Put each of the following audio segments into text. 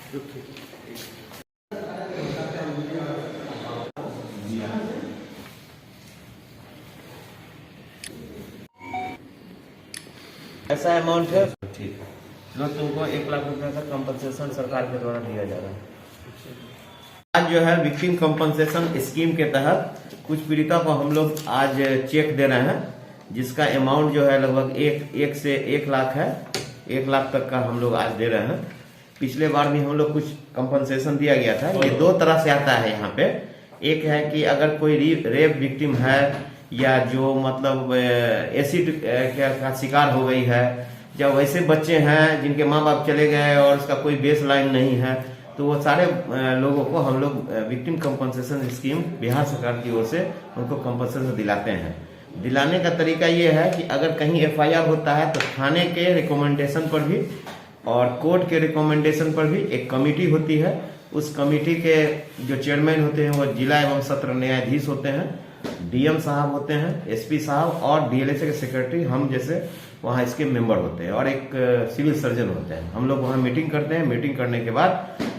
ऐसा अमाउंट है, ठीक है, लो तुमको 1 लाख रुपए का कंपनसेशन सरकार के द्वारा दिया जा रहा है। आज जो है विक्टिम कंपनसेशन स्कीम के तहत कुछ पीड़िता को हम लोग आज चेक दे रहे हैं, जिसका अमाउंट जो है लगभग 1 से 1 लाख है। 1 लाख तक का हम लोग आज दे रहे हैं। पिछले बार भी हम लोग कुछ कंपनसेशन दिया गया था। ये 2 तरह से आता है यहाँ पे। एक है कि अगर कोई रेप विक्टिम है या जो मतलब एसिड का शिकार हो गई है, या वैसे बच्चे हैं जिनके माँ बाप चले गए और उसका कोई बेस लाइन नहीं है, तो वो सारे लोगों को हम लोग विक्टिम कंपनसेशन स्कीम बिहार सरकार की ओर से उनको कंपनसेशन दिलाते हैं। दिलाने का तरीका ये है कि अगर कहीं FIR होता है तो थाने के रिकमेंडेशन पर भी और कोर्ट के रिकमेंडेशन पर भी एक कमेटी होती है। उस कमेटी के जो चेयरमैन होते हैं वो जिला एवं सत्र न्यायाधीश होते हैं, DM साहब होते हैं, SP साहब और DLSA के सेक्रेटरी, हम जैसे वहाँ इसके मेंबर होते हैं, और एक सिविल सर्जन होते हैं। हम लोग वहाँ मीटिंग करते हैं। मीटिंग करने के बाद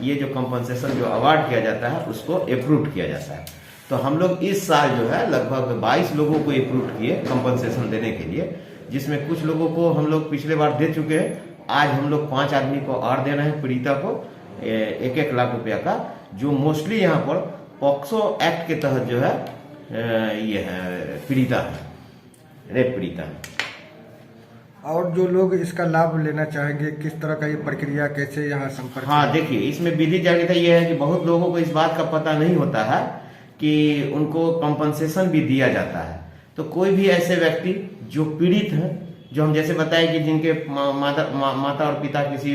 ये जो कंपनसेशन जो अवार्ड किया जाता है उसको अप्रूव किया जाता है। तो हम लोग इस साल जो है लगभग 22 लोगों को अप्रूव किए कंपनसेशन देने के लिए, जिसमें कुछ लोगों को हम लोग पिछले बार दे चुके हैं। आज हम लोग 5 आदमी को और दे रहे हैं, पीड़िता को 1-1 लाख रुपया का, जो मोस्टली यहाँ पर पॉक्सो एक्ट के तहत जो है ये है पीड़िता है, रेप पीड़िता है। और जो लोग इसका लाभ लेना चाहेंगे, किस तरह का ये प्रक्रिया, कैसे यहाँ संपर्क? हाँ, देखिए, इसमें विधि जागरूकता ये है कि बहुत लोगों को इस बात का पता नहीं होता है कि उनको कंपनसेशन भी दिया जाता है। तो कोई भी ऐसे व्यक्ति जो पीड़ित हैं, जो हम जैसे बताए कि जिनके माता और पिता किसी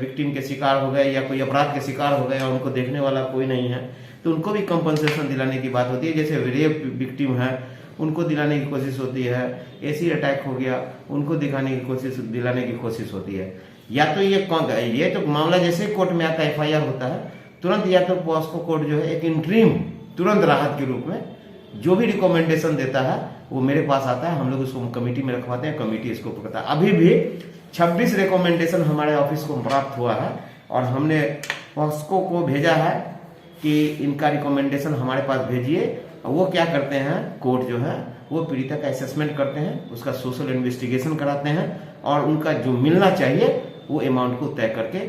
विक्टिम के शिकार हो गए या कोई अपराध के शिकार हो गए और उनको देखने वाला कोई नहीं है, तो उनको भी कंपनसेशन दिलाने की बात होती है। जैसे रेप विक्टिम है, उनको दिलाने की कोशिश होती है। एसिड अटैक हो गया, उनको दिलाने की कोशिश होती है। या तो ये तो मामला जैसे कोर्ट में आता है, FIR होता है, तुरंत या तो पॉस्को कोर्ट जो है एक इंट्रीम तुरंत राहत के रूप में जो भी रिकमेंडेशन देता है वो मेरे पास आता है। हम लोग उसको कमेटी में रखवाते हैं, कमेटी इसको पकड़ता है। अभी भी 26 रिकमेंडेशन हमारे ऑफिस को प्राप्त हुआ है और हमने पॉस्को को भेजा है कि इनका रिकमेंडेशन हमारे पास भेजिए। वो क्या करते हैं, कोर्ट जो है वो पीड़िता का असेसमेंट करते हैं, उसका सोशल इन्वेस्टिगेशन कराते हैं और उनका जो मिलना चाहिए वो अमाउंट को तय करके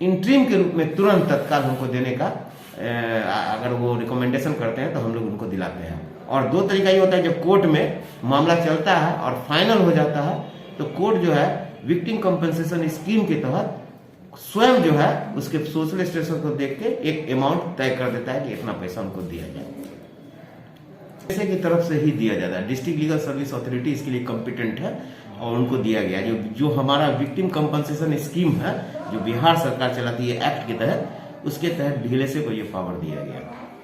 इंट्रीम के रूप में तुरंत तत्काल हमको देने का, अगर वो रिकमेंडेशन करते हैं तो हम लोग उनको दिलाते हैं। और 2 तरीका ये होता है, जब कोर्ट में मामला चलता है और फाइनल हो जाता है तो कोर्ट जो है विक्टिम कंपनसेशन स्कीम के तहत स्वयं जो है उसके सोशल स्टेटस को देख के एक अमाउंट तय कर देता है कि इतना पैसा उनको दिया जाए। पैसे की तरफ से ही दिया जाता है। डिस्ट्रिक्ट लीगल सर्विस अथॉरिटी इसके लिए कॉम्पिटेंट है और उनको दिया गया जो हमारा विक्टिम कंपनसेशन स्कीम है, जो बिहार सरकार चलाती है एक्ट के तहत, उसके तहत DLSA को ये पावर दिया गया।